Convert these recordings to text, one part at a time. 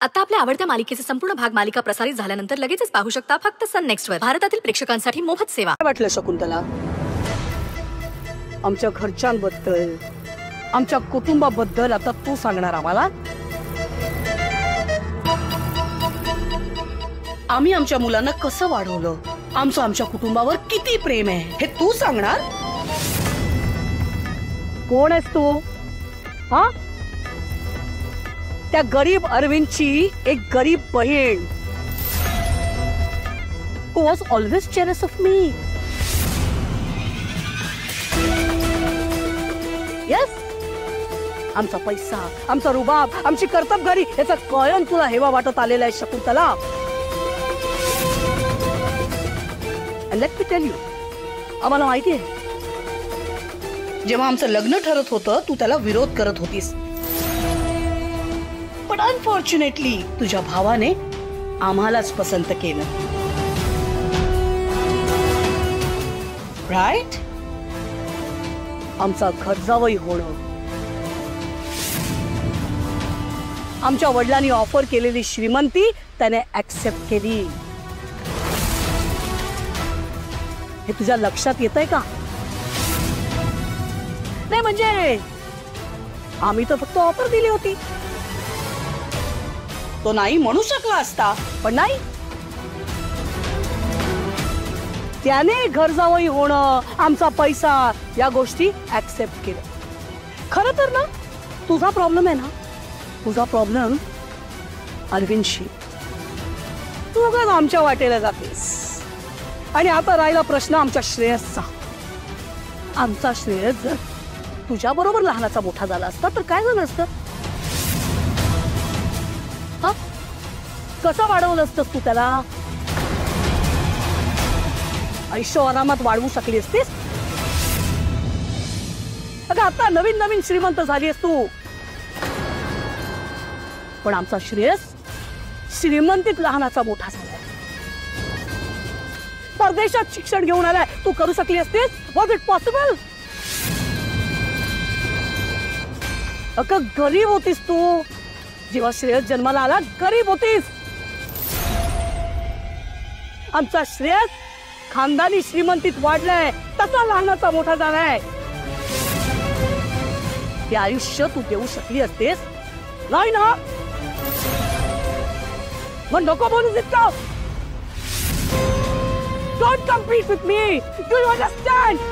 आता आपल्या आवडत्या मालिकेचे संपूर्ण भाग मालिका प्रसारित झाल्यानंतर लगेचच पाहू शकता फक्त सन नेक्स्ट वर. भारतातील प्रेक्षकांसाठी मोफत सेवा. काय वाटलं शकुंतला? आमच्या घरच्यांबद्दल, आमच्या कुटुंबाबद्दल आता तू सांगणार आम्हाला? आम्ही आमच्या मुलांना कसं वाढवलं, आमचं आमच्या कुटुंबावर किती प्रेम आहे हे तू सांगणार? कोण आहेस तू? हा, त्या गरीब अरविंदची एक गरीब बहीण who was always jealous of me. Yes, आमचा पैसा, आमचा रुबाब, आमची कर्तबगारी याचा कळण तुला हेवा वाटत आलेला आहे Shakuntala. And let me tell you, आम्हाला माहिती आहे जेव्हा आमचं लग्न ठरत होतं तू त्याला विरोध करत होतीस, पण अनफॉर्च्युनेटली तुझ्या भावाने आम्हालाच पसंत केलं. राईट? आमचा घरजावई होणं, आमच्या वडिलांनी ऑफर केलेली श्रीमंती त्याने ऍक्सेप्ट केली. हे तुझ्या लक्षात येतंय का? नाही म्हणजे आम्ही तर फक्त ऑफर दिली होती, तो नाही म्हणू शकला असता, पण नाही, त्याने घर जावई होणं, आमचा पैसा या गोष्टी ऍक्सेप्ट केल्या. खरं तर ना तुझा प्रॉब्लेम आहे ना, तुझा प्रॉब्लेम अरविंदशी. तू उगाच आमच्या वाटेला जातेस. आणि आता राहिला प्रश्न आमच्या श्रेयसचा. आमचा श्रेयस जर तुझ्या बरोबर लहानाचा मोठा झाला असता तर काय झालं असतं? कसं वाढवलं असतंस तू त्याला? आयुष्य आरामात वाढवू शकली असतीस. अगं आता नवीन नवीन श्रीमंत झालीस तू, पण आमचा श्रेयस श्रीमंतीत लहानाचा मोठा झालाय. परदेशात शिक्षण घेऊन आलाय. तू करू शकली असतीस? Was it possible? अगं गरीब होतीस तू जेव्हा श्रेयस जन्माला आला, गरीब होतीस. आमचा श्रेयस खानदानी श्रीमंतीत वाढलाय, तसा लहानाचा मोठा झालाय. ते आयुष्य तू देऊ शकली असतेस? नाही ना. मग नको बोलू इतकं. Don't compete with me. Do you understand?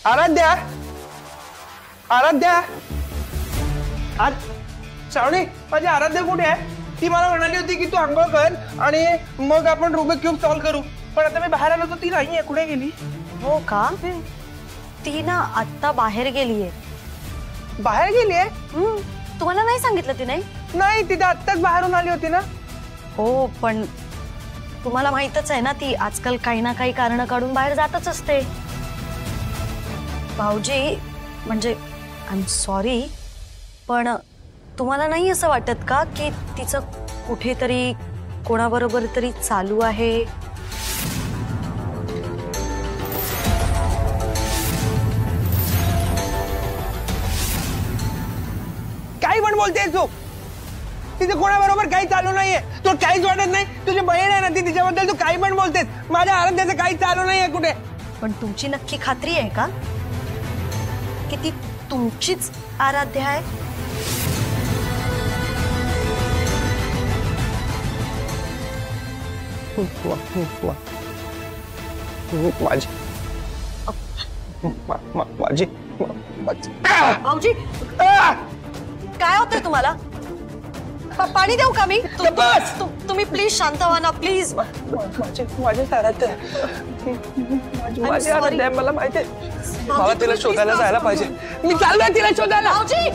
Aaradhya, Aaradhya, श्रावणी माझी आराध्या कुठे आहे? ती मला म्हणाली होती की तू आंघोळ कर आणि मग आपण रुबिक क्यूब सॉल्व करू, पण आता मी बाहेर आलो तर ती नाहीये. कुठे गेली? हो का? ती ना आत्ता बाहेर गेलीये. बाहेर गेलीये? तुम्हाला नाही सांगितलं तिने? नाही, ती आत्ताच बाहेरून आली होती ना. हो, पण तुम्हाला माहितच आहे ना, ती आजकाल काही ना काही कारण काढून बाहेर जातच असते. भाऊजी, म्हणजे आय एम सॉरी, पण तुम्हाला नाही असं वाटत का की तिचं कुठेतरी कोणाबरोबर तरी चालू आहे? काही पण बोलतेस तू? तिचं कोणाबरोबर काही चालू नाहीये. तुला काहीच वाटत नाही? तुझी बहीण आहे ना ती, तिच्याबद्दल तू काही पण बोलतेस. माझ्या आराध्याचं काही चालू नाहीये कुठे. पण तुमची नक्की खात्री आहे का की ती तुमचीच आराध्या आहे? भाऊजी, काय होतंय तुम्हाला? पाणी देऊ का मी? तुम्ही प्लीज शांत व्हा ना, प्लीज. मला माहिती, मला तिला शोधायला जायला पाहिजे. मी चाललोय तिला शोधायला. भाऊजी,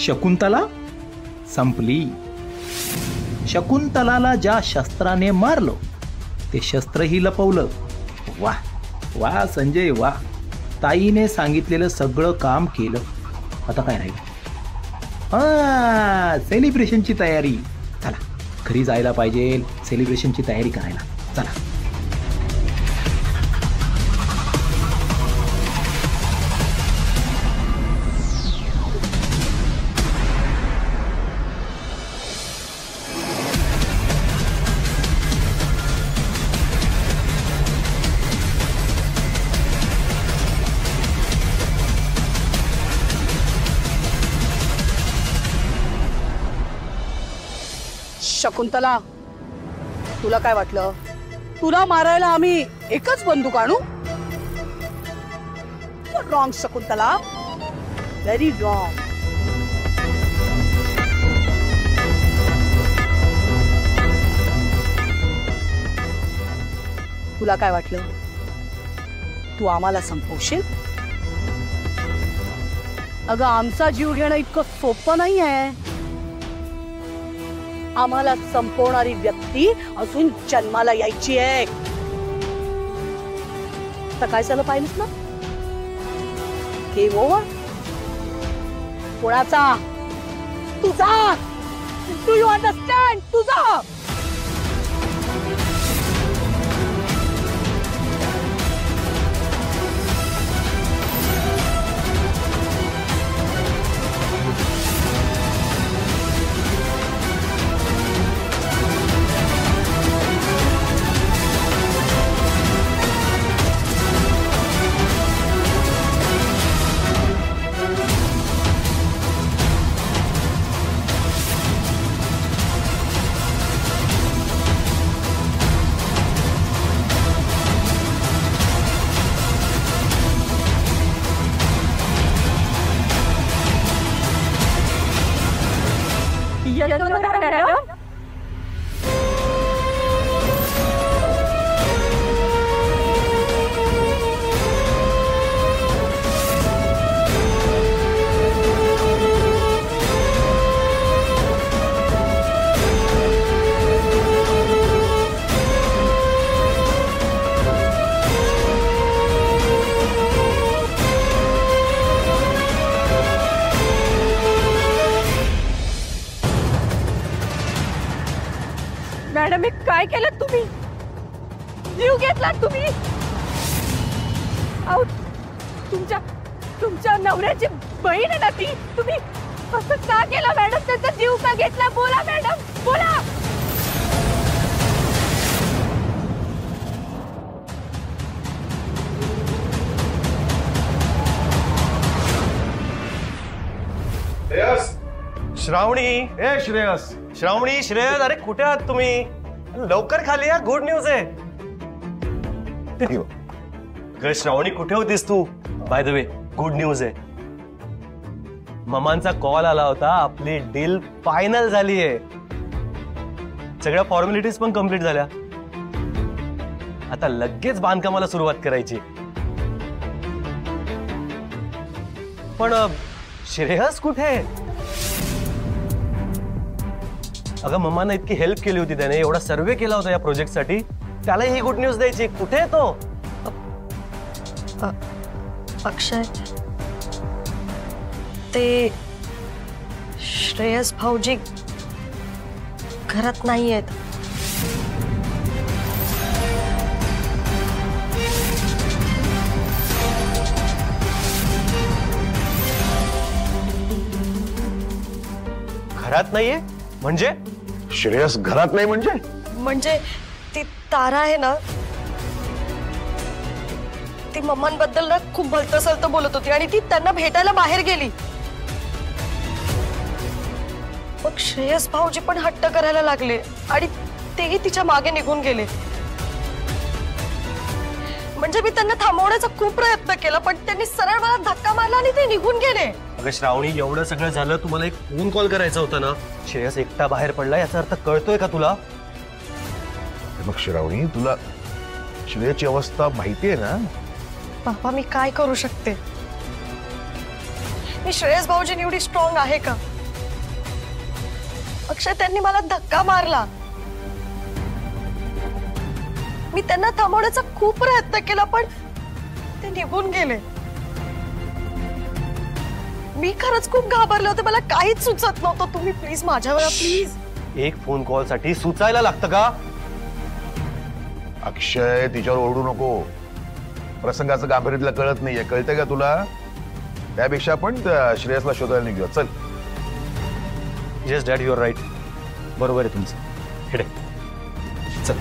शकुंतला संपली. शकुंतलाला ज्या शस्त्राने मारलं ते शस्त्रही लपवलं. वा वा संजय वा. ताईने सांगितलेलं सगळं काम केलं. आता काय राहील? सेलिब्रेशनची तयारी. चला घरी जायला पाहिजे, सेलिब्रेशनची तयारी करायला. चला. शकुंतला, तुला काय वाटलं? तुला मारायला आम्ही एकच बंदूक आणू? Wrong Shakuntala, very wrong. तुला काय वाटलं? तू आम्हाला संपवशील? अगं, आमचा जीव घेणं इतकं सोपं नाही आहे. आम्हाला संपवणारी व्यक्ती अजून जन्माला यायची आहे. तर काय झालं पाहिलंस ना? Game over. कोणाचा? तुझा. Do you understand? तुझा. जीव घेतला तुम्ही. अहो, तुमच्या नवऱ्याची बहीण आहे ना ती. तुम्ही असं का केलं मॅडम? त्याचा जीव का घेतला? बोला मॅडम, बोला. श्रावणी, ए श्रेयस, श्रावणी, श्रेयस, अरे कुठे आहात तुम्ही? लवकर खाली या, गुड न्यूज आहे. अगं श्रावणी, कुठे होतीस तू? By the way, good news आहे. ममांचा कॉल आला होता, आपली डील फायनल झालीये. सगळ्या फॉर्मॅलिटीज पण कम्प्लीट झाल्या. आता लगेच बांधकामाला सुरुवात करायची. पण श्रेयस कुठे? अगं मम्मांना इतकी हेल्प केली होती त्याने, एवढा सर्वे केला होता या प्रोजेक्टसाठी, त्याला ही गुड न्यूज द्यायची. कुठे आहे तो? अक्षय, ते श्रेयस भाऊजी घरात नाही आहेत. घरात नाहीये म्हणजे? श्रेयस घरात नाही म्हणजे ती तारा आहे ना, ती मम्मांबद्दल ना खूप भलतसलतं बोलत होती आणि ती त्यांना भेटायला बाहेर गेली. मग श्रेयस भाऊजी पण हट्ट करायला लागले आणि तेही तिच्या मागे निघून गेले. म्हणजे मी त्यांना थांबवण्याचा खूप प्रयत्न केला, पण त्यांनी सरळ मला धक्का मारला आणि ते निघून गेले. अगं श्रावणी, एवढं सगळं झालं, तुम्हाला एक फोन कॉल करायचा होता ना. श्रेयस एकटा बाहेर पडला याचा अर्थ कळतोय का तुला? मग श्रावणी, तुला श्रेयसची अवस्था माहिती आहे ना? बाबा, मी काय करू शकते? मी श्रेयस भाऊजी एवढी स्ट्रॉंग आहे का? अक्षय, त्यांनी मला धक्का मारला. मी त्यांना थांबवण्याचा खूप प्रयत्न केला, पण ते निघून गेले. मी खरंच खूप घाबरले होते, मला काहीच सुचत नव्हतं. तुम्ही प्लीज माझ्यावर, प्लीज. एक फोन कॉल साठी सुचायला लागतं का? अक्षय, तिच्यावर ओरडू नको. प्रसंगाचं गांभीर्य तिला कळत नाहीये. कळतंय का तुला? त्यापेक्षा आपण श्रेयसला शोधायला निघूया. चल. Yes dad, you are right. बरोबर आहे तुमचं. हेडे चल.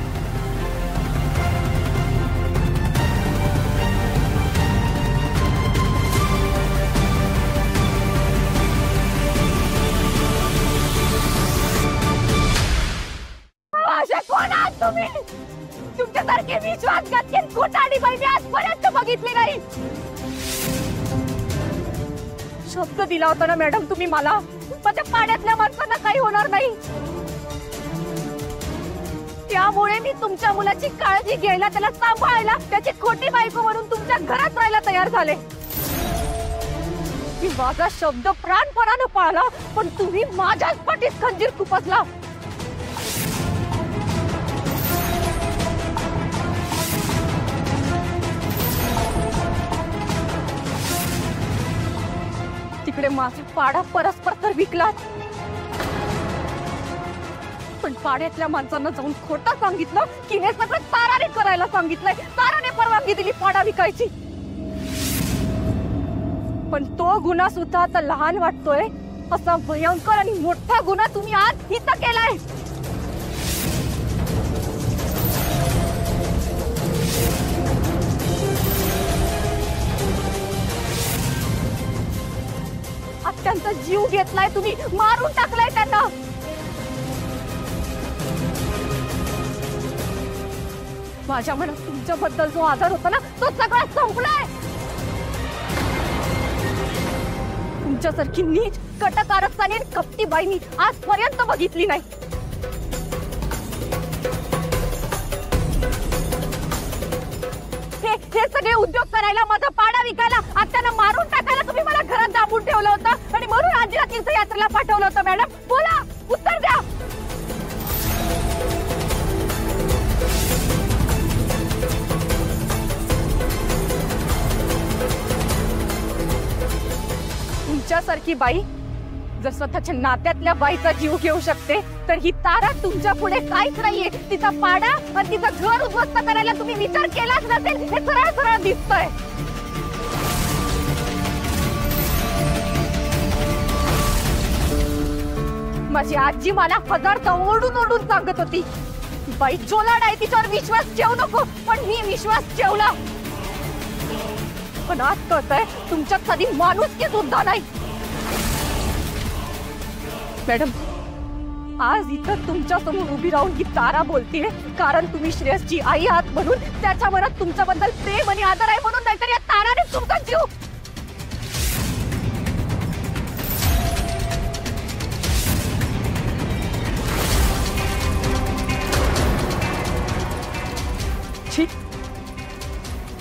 अशा कोण आहात तुम्ही? तुमच्यासारखे विश्वासघातकी खोटारडी बाई मी आजपर्यंत बघितली नाही. शब्द दिला होता ना मॅडम तुम्ही मला, माझ्या पाण्यातल्या माणसांना काही होणार नाही. त्यामुळे मी तुमच्या मुलाची काळजी घ्यायला, त्याला सांभाळायला, त्याची खोटी बायको म्हणून तुमच्या घरात राहायला तयार झाले. मी माझा शब्द प्राणपणानं पाळला, पण तुम्ही माझ्याच पाठीत खंजीर खुपसला. तिकडे माझा पाडा परस्पर तर विकला, पण पाड्यातल्या माणसांना जाऊन खोटं सांगितलं की हे सगळं ताराने करायला सांगितलंय. ताराने परवानगी दिली पाडा विकायची. पण तो गुन्हा सुद्धा आता लहान वाटतोय. असा भयंकर आणि मोठा गुन्हा तुम्ही आज इथं केलाय. त्यांचा जीव घेतलाय तुम्ही, मारून टाकलाय त्यांना. माझ्या मनात तुमच्याबद्दल जो आदर होता ना, तो सगळा संपलाय. तुमच्यासारखी नीच, कटकारस्थानी आणि कपटी बाई मी आजपर्यंत बघितली नाही. हे सगळे उद्योग करायला, माझा पाडा विकायला, आत्याला मारून टाकायला तुम्ही मला घरात दाबून ठेवलं होतं आणि म्हणून आजीला तीर्थयात्रेला पाठवलं होतं. मॅडम बोला, उत्तर द्या. तुमच्यासारखी बाई जर स्वतःच्या नात्यातल्या बाईचा जीव घेऊ शकते तर ही तारा तुमच्या पुढे काहीच नाहीये. तिचा पाडा आणि तिचं घर उद्ध्वस्त करायला तुम्ही विचार केलाच नसेल हे सरळ सरळ दिसतंय. माझी आजी मला हजारदा ओरडून ओरडून सांगत होती ती बाई चोलाड आहे, तिच्यावर विश्वास ठेवू नको. पण मी विश्वास ठेवला. पण आज कळतंय तुमच्यात कधी माणुसकी सुद्धा नाही. मॅडम, आज इथं तुमच्या समोर उभी राहून ही तारा बोलतीये कारण तुम्ही श्रेयसची आई आहात म्हणून, त्याच्या मनात तुमच्याबद्दल प्रेम आणि आदर आहे म्हणून, नाहीतर या ताराने तुमचा जीव.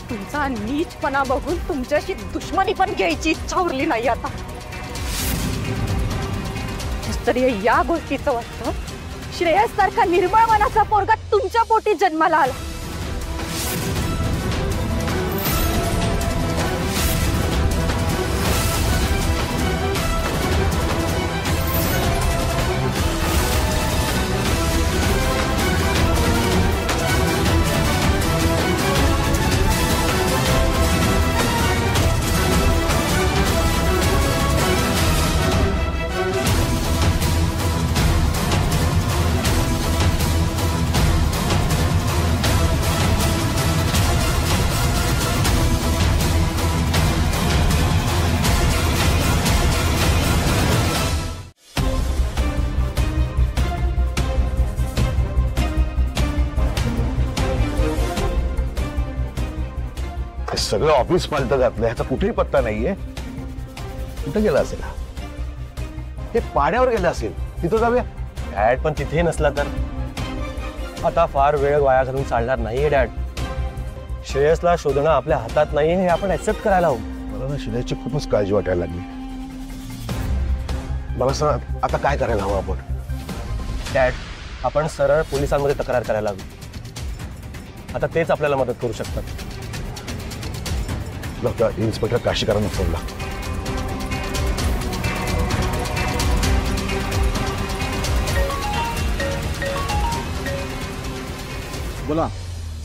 तुमचा नीचपणा बघून तुमच्याशी दुश्मनी पण घ्यायची इच्छा उरली नाही आता. तरी या गोष्टीचं वाटतं श्रेयस सारखा निर्मळ मनाचा पोरगा तुमच्या पोटी जन्माला आला. सगळं ऑफिस पालत घातलं, ह्याचा कुठेही पत्ता नाहीये. कुठं गेला असेल? हे पाड्यावर गेला असेल. तिथं जाऊया. डॅड, पण तिथे नसला तर आता फार वेळ वाया घालून चालणार नाहीये डॅड. श्रेयसला शोधणं आपल्या हातात नाहीये हे आपण ऍक्सेप्ट करायला हवं. मला ना श्रेयसची खूपच काळजी वाटायला लागली. मला सांग आता काय करायला हवं आपण? डॅड, आपण सरळ पोलिसांमध्ये तक्रार करायला हवी. आता तेच आपल्याला मदत करू शकतात. इन्स्पेक्टर काशीकरांना फोन लागतो. बोला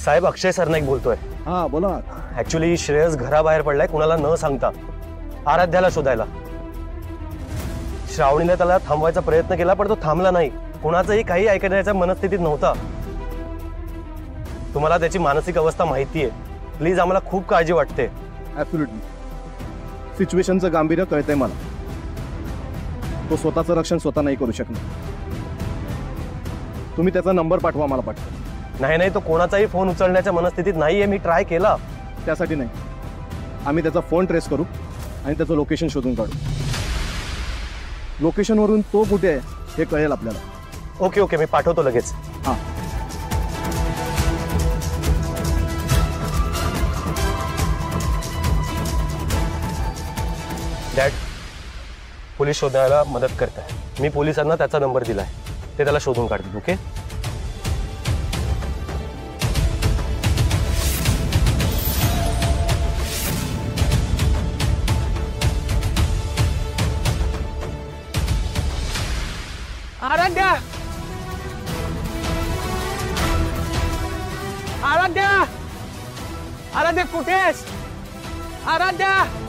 साहेब, अक्षय सरनाईक बोलतोय. हा बोला. ऍक्च्युली श्रेयस घराबाहेर पडलाय कुणाला न सांगता आराध्याला शोधायला. श्रावणीने त्याला थांबवायचा प्रयत्न केला पण तो थांबला नाही. कुणाचंही काही ऐकण्याच्या मनस्थितीत नव्हता. तुम्हाला त्याची मानसिक अवस्था माहितीये. प्लीज, आम्हाला खूप काळजी वाटते. ऍब्सोल्युटली. सिच्युएशनचं गांभीर्य कळतंय मला. तो स्वतःचं रक्षण स्वतः नाही करू शकणार. तुम्ही त्याचा नंबर पाठवा मला पाठवा. नाही, तो कोणाचाही फोन उचलण्याच्या मनस्थितीत नाहीये. मी ट्राय केला. त्यासाठी नाही, आम्ही त्याचा फोन ट्रेस करू आणि त्याचं लोकेशन शोधून काढू. लोकेशनवरून तो कुठे आहे हे कळेल आपल्याला. ओके, मी पाठवतो लगेच. हां. डॅड, पोलीस शोधायला मदत करताय. मी पोलिसांना त्याचा नंबर दिलाय. ते त्याला शोधून काढतील. ओके. आराध्या, आराध्या, आराध्या कुठेस? आराध्या.